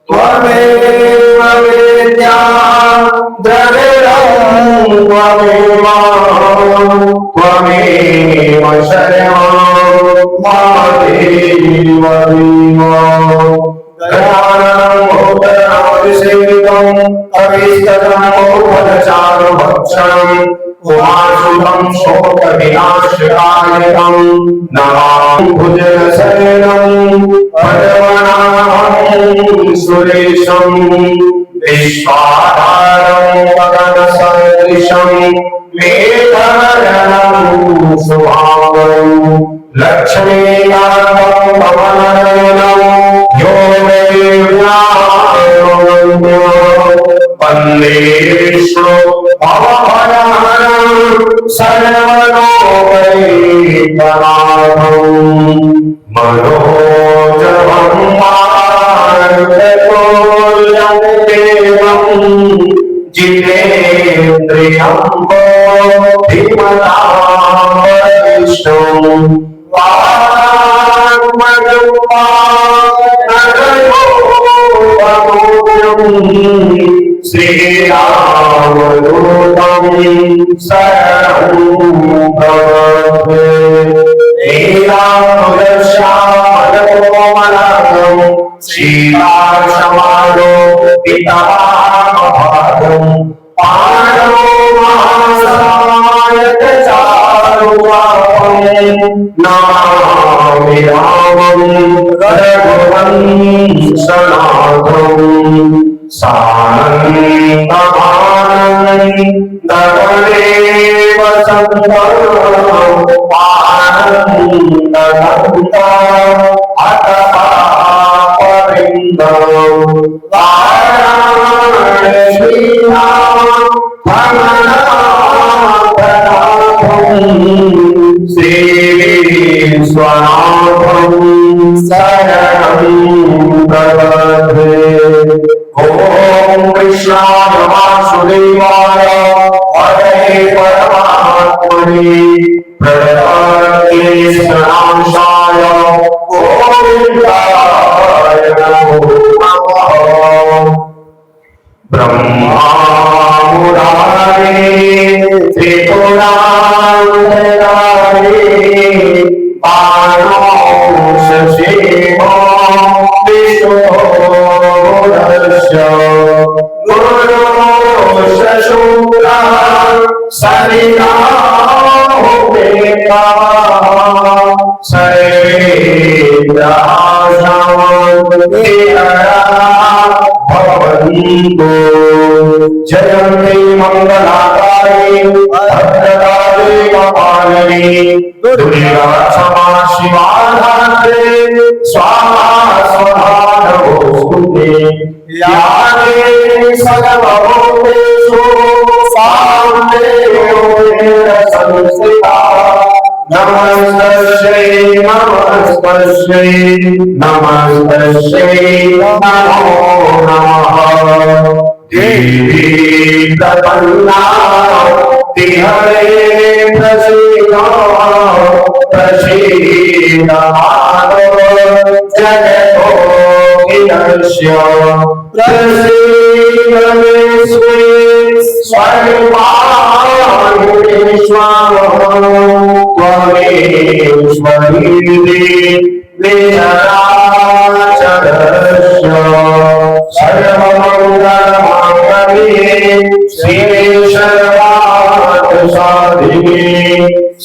त्वमेव वेद्या द्रविणं त्वमेव त्वमेव शरणं मादेव दयानमोदनादिसेवितं कविस्ततमोपदचारुभक्षणं उमाशुभं शोकविनाशकायकं नमामि भुजगशयनं पद्मनाभं सुरेशं विश्वाधारं गगनसदृशं मेघवर्णं शुभांगं लक्ष्मीकान्तं कमलनयनं वन्दे विष्णु भवभयहरं सर्वलोकैकनाथं मनोजवं मारुततुल्यं देवं जितेन्द्रियं बुद्धिमतां वरिष्ठं श्रीरामदूतं शरणं प्रपद्ये नीलाम्बरश्यामलकोमलं श्रीराक्षमालोकितवामभागं पाणोमासायकचारुवापं नमामि रामं रघुवंशनाथम् सानन्दमानन्दवदेव सन्तपानन्दगन्ता अतपापरिन्दौ वाराणसीयां भगवनाथनाथं विश्वनाथं शरणं प्रपद्ये। ॐ कृष्णाय वासुदेवाय हरे परमात्मने प्रणतक्लेशनाशाय गोविन्दाय नमो नमः। ब्रह्मा मुरारे त्रिपुरान्तकारे पाणौ शशीमो विष्णोरस्य गुरुः शुक्लः सरिताहुपेता भवन्तु। जयन्ती मंगलाकारे भद्रकाले कपालिनी दुर्गा क्षमा शिवा धात्रे स्वाहा स्वधा नमोस्तुते। या देवी सर्वभूतेषु साम्देव संस्थिता नमस्तस्यै नमस्तस्यै नमस्तस्यै नमो नमः। देवी प्रपन्ना तिहरे प्रसीदा प्रसीदा माधव जगतोऽखिलस्य प्रसीद मे त्वमेश्वरी निचराचरस्य सर्वमङ्गलमाङ्गल्ये शिवे सर्वार्थसाधिके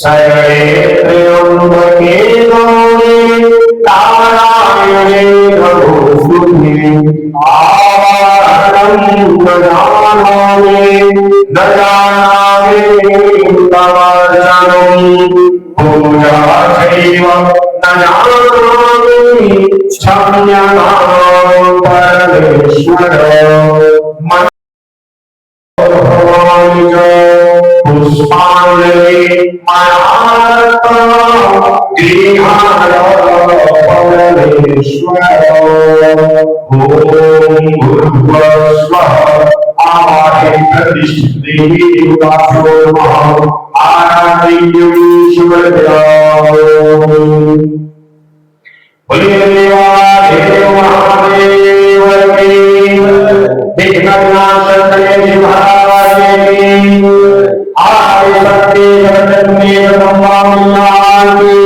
शरणे त्र्यम्बके गौरी नारायणे नमोस्तुते। आवाहनं प्रजानामि न जानामि तव वचनं पूजा चैव न जानामि क्षम्यतां परमेश्वर। पुष्पाञ्जलि गृहाण परमेश्वर। ॐ भूर्भुवस्वः आवाहे प्रतिष्ठितेवासो आराधिक्यं शुभद्याम्। बोलिए देव महादेव की विघ्ननाशक महाराज की आदि शक्ति जगन्नाथ की